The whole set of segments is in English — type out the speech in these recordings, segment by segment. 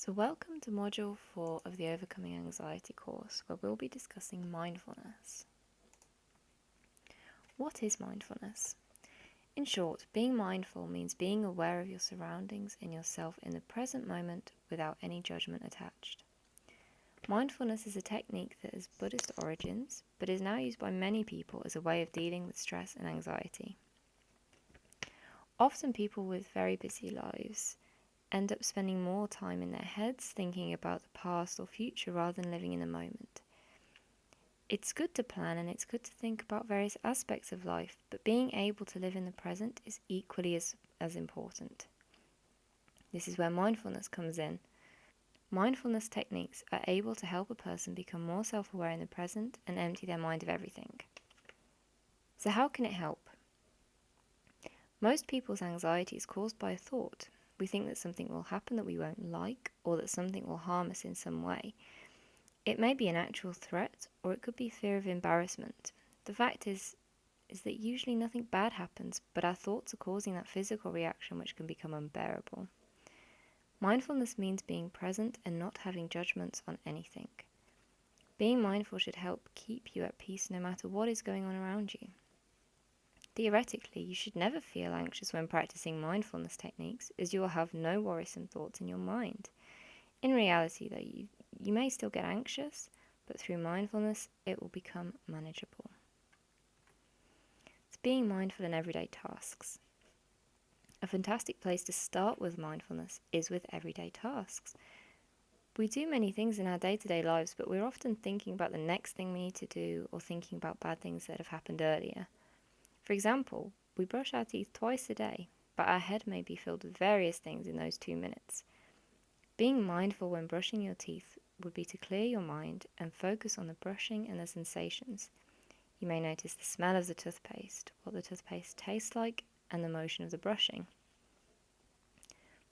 So welcome to Module 4 of the Overcoming Anxiety course, where we'll be discussing mindfulness. What is mindfulness? In short, being mindful means being aware of your surroundings and yourself in the present moment without any judgment attached. Mindfulness is a technique that has Buddhist origins, but is now used by many people as a way of dealing with stress and anxiety. Often people with very busy lives end up spending more time in their heads thinking about the past or future rather than living in the moment. It's good to plan and it's good to think about various aspects of life, but being able to live in the present is equally as important. This is where mindfulness comes in. Mindfulness techniques are able to help a person become more self-aware in the present and empty their mind of everything. So how can it help? Most people's anxiety is caused by a thought. We think that something will happen that we won't like, or that something will harm us in some way. It may be an actual threat, or it could be fear of embarrassment. The fact is that usually nothing bad happens, but our thoughts are causing that physical reaction which can become unbearable. Mindfulness means being present and not having judgments on anything. Being mindful should help keep you at peace no matter what is going on around you. Theoretically, you should never feel anxious when practicing mindfulness techniques, as you will have no worrisome thoughts in your mind. In reality, though, you may still get anxious, but through mindfulness, it will become manageable. It's being mindful in everyday tasks. A fantastic place to start with mindfulness is with everyday tasks. We do many things in our day-to-day lives, but we're often thinking about the next thing we need to do or thinking about bad things that have happened earlier. For example, we brush our teeth twice a day, but our head may be filled with various things in those 2 minutes. Being mindful when brushing your teeth would be to clear your mind and focus on the brushing and the sensations. You may notice the smell of the toothpaste, what the toothpaste tastes like, and the motion of the brushing.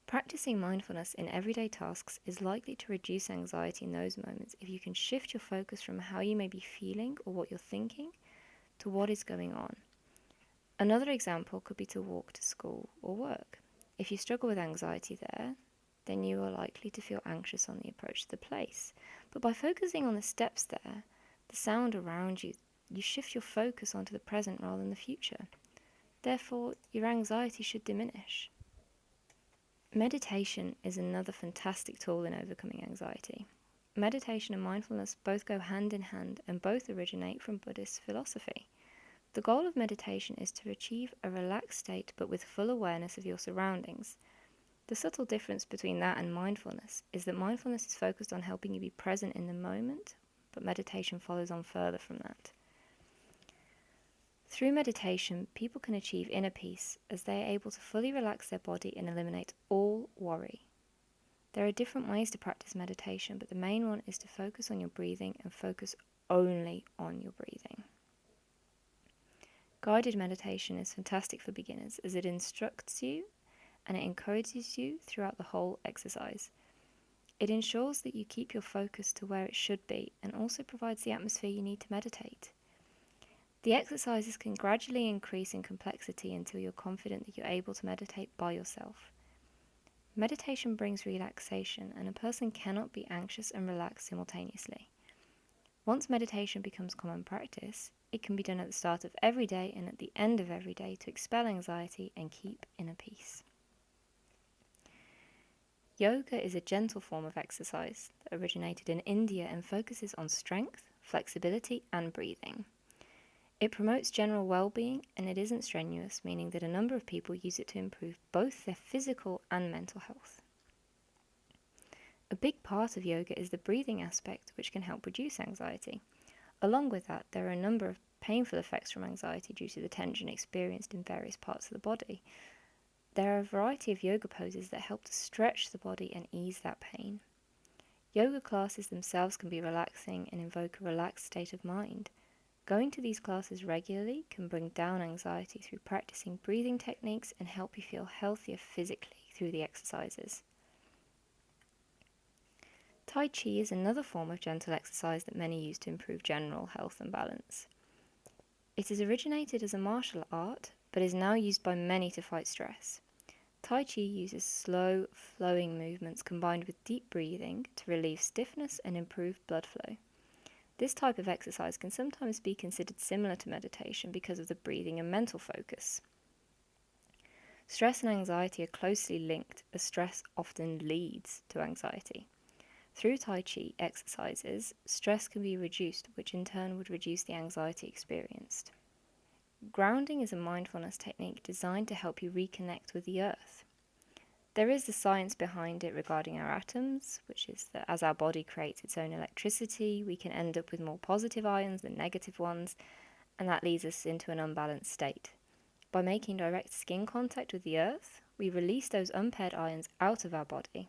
Practicing mindfulness in everyday tasks is likely to reduce anxiety in those moments if you can shift your focus from how you may be feeling or what you're thinking to what is going on. Another example could be to walk to school or work. If you struggle with anxiety there, then you are likely to feel anxious on the approach to the place. But by focusing on the steps there, the sound around you, you shift your focus onto the present rather than the future. Therefore, your anxiety should diminish. Meditation is another fantastic tool in overcoming anxiety. Meditation and mindfulness both go hand in hand and both originate from Buddhist philosophy. The goal of meditation is to achieve a relaxed state but with full awareness of your surroundings. The subtle difference between that and mindfulness is that mindfulness is focused on helping you be present in the moment, but meditation follows on further from that. Through meditation, people can achieve inner peace as they are able to fully relax their body and eliminate all worry. There are different ways to practice meditation, but the main one is to focus on your breathing and focus only on your breathing. Guided meditation is fantastic for beginners as it instructs you and it encourages you throughout the whole exercise. It ensures that you keep your focus to where it should be and also provides the atmosphere you need to meditate. The exercises can gradually increase in complexity until you're confident that you're able to meditate by yourself. Meditation brings relaxation, and a person cannot be anxious and relaxed simultaneously. Once meditation becomes common practice, it can be done at the start of every day and at the end of every day to expel anxiety and keep inner peace. Yoga is a gentle form of exercise that originated in India and focuses on strength, flexibility, and breathing. It promotes general well-being and it isn't strenuous, meaning that a number of people use it to improve both their physical and mental health. A big part of yoga is the breathing aspect, which can help reduce anxiety. Along with that, there are a number of painful effects from anxiety due to the tension experienced in various parts of the body. There are a variety of yoga poses that help to stretch the body and ease that pain. Yoga classes themselves can be relaxing and invoke a relaxed state of mind. Going to these classes regularly can bring down anxiety through practicing breathing techniques and help you feel healthier physically through the exercises. Tai Chi is another form of gentle exercise that many use to improve general health and balance. It is originated as a martial art, but is now used by many to fight stress. Tai Chi uses slow, flowing movements combined with deep breathing to relieve stiffness and improve blood flow. This type of exercise can sometimes be considered similar to meditation because of the breathing and mental focus. Stress and anxiety are closely linked, as stress often leads to anxiety. Through Tai Chi exercises, stress can be reduced, which in turn would reduce the anxiety experienced. Grounding is a mindfulness technique designed to help you reconnect with the earth. There is the science behind it regarding our atoms, which is that as our body creates its own electricity, we can end up with more positive ions than negative ones, and that leads us into an unbalanced state. By making direct skin contact with the earth, we release those unpaired ions out of our body.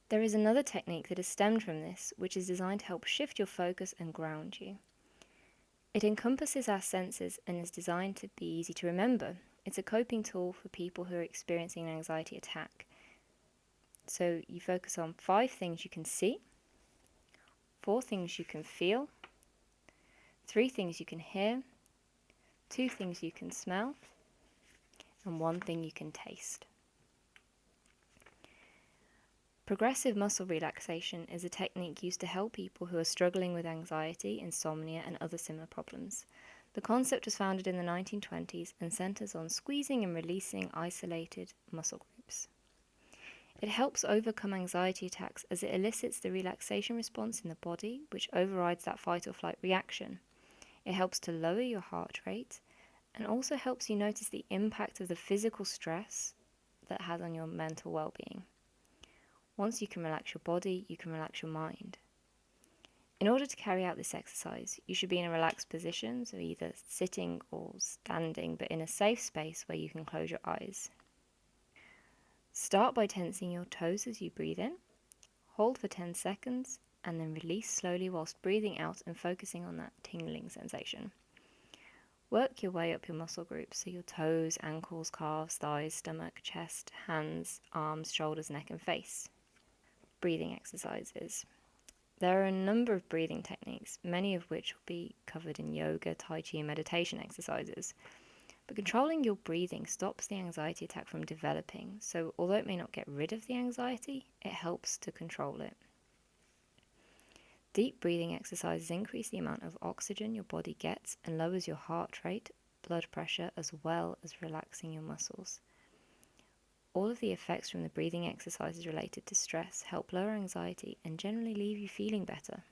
There is another technique that has stemmed from this, which is designed to help shift your focus and ground you. It encompasses our senses and is designed to be easy to remember. It's a coping tool for people who are experiencing an anxiety attack. So you focus on 5 things you can see, 4 things you can feel, 3 things you can hear, 2 things you can smell, and 1 thing you can taste. Progressive muscle relaxation is a technique used to help people who are struggling with anxiety, insomnia, and other similar problems. The concept was founded in the 1920s and centers on squeezing and releasing isolated muscle groups. It helps overcome anxiety attacks as it elicits the relaxation response in the body, which overrides that fight or flight reaction. It helps to lower your heart rate and also helps you notice the impact of the physical stress that has on your mental well-being. Once you can relax your body, you can relax your mind. In order to carry out this exercise, you should be in a relaxed position, so either sitting or standing, but in a safe space where you can close your eyes. Start by tensing your toes as you breathe in, hold for 10 seconds, and then release slowly whilst breathing out and focusing on that tingling sensation. Work your way up your muscle groups, so your toes, ankles, calves, thighs, stomach, chest, hands, arms, shoulders, neck, and face. Breathing exercises. There are a number of breathing techniques, many of which will be covered in yoga, Tai Chi, and meditation exercises. But controlling your breathing stops the anxiety attack from developing, so although it may not get rid of the anxiety, it helps to control it. Deep breathing exercises increase the amount of oxygen your body gets and lowers your heart rate, blood pressure, as well as relaxing your muscles. All of the effects from the breathing exercises related to stress help lower anxiety and generally leave you feeling better.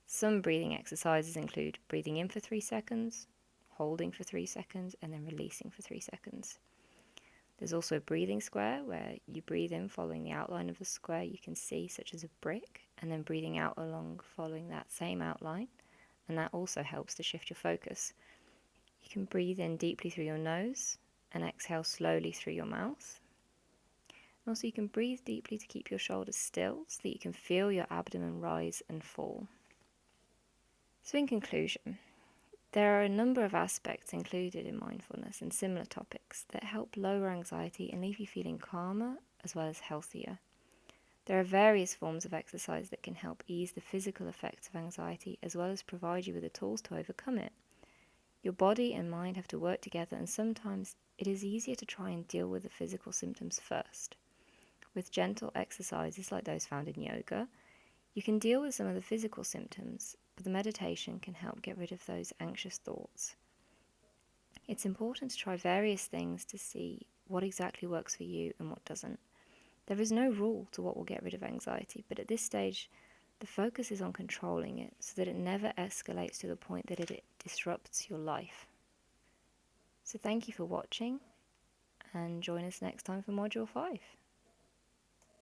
Some breathing exercises include breathing in for 3 seconds, holding for 3 seconds, and then releasing for 3 seconds. There's also a breathing square where you breathe in following the outline of the square you can see, such as a brick, and then breathing out along following that same outline, and that also helps to shift your focus. You can breathe in deeply through your nose and exhale slowly through your mouth. And also you can breathe deeply to keep your shoulders still so that you can feel your abdomen rise and fall. So in conclusion, there are a number of aspects included in mindfulness and similar topics that help lower anxiety and leave you feeling calmer as well as healthier. There are various forms of exercise that can help ease the physical effects of anxiety as well as provide you with the tools to overcome it. Your body and mind have to work together, and sometimes it is easier to try and deal with the physical symptoms first. With gentle exercises like those found in yoga, you can deal with some of the physical symptoms, but the meditation can help get rid of those anxious thoughts. It's important to try various things to see what exactly works for you and what doesn't. There is no rule to what will get rid of anxiety, but at this stage, the focus is on controlling it so that it never escalates to the point that it disrupts your life. So thank you for watching, and join us next time for Module 5.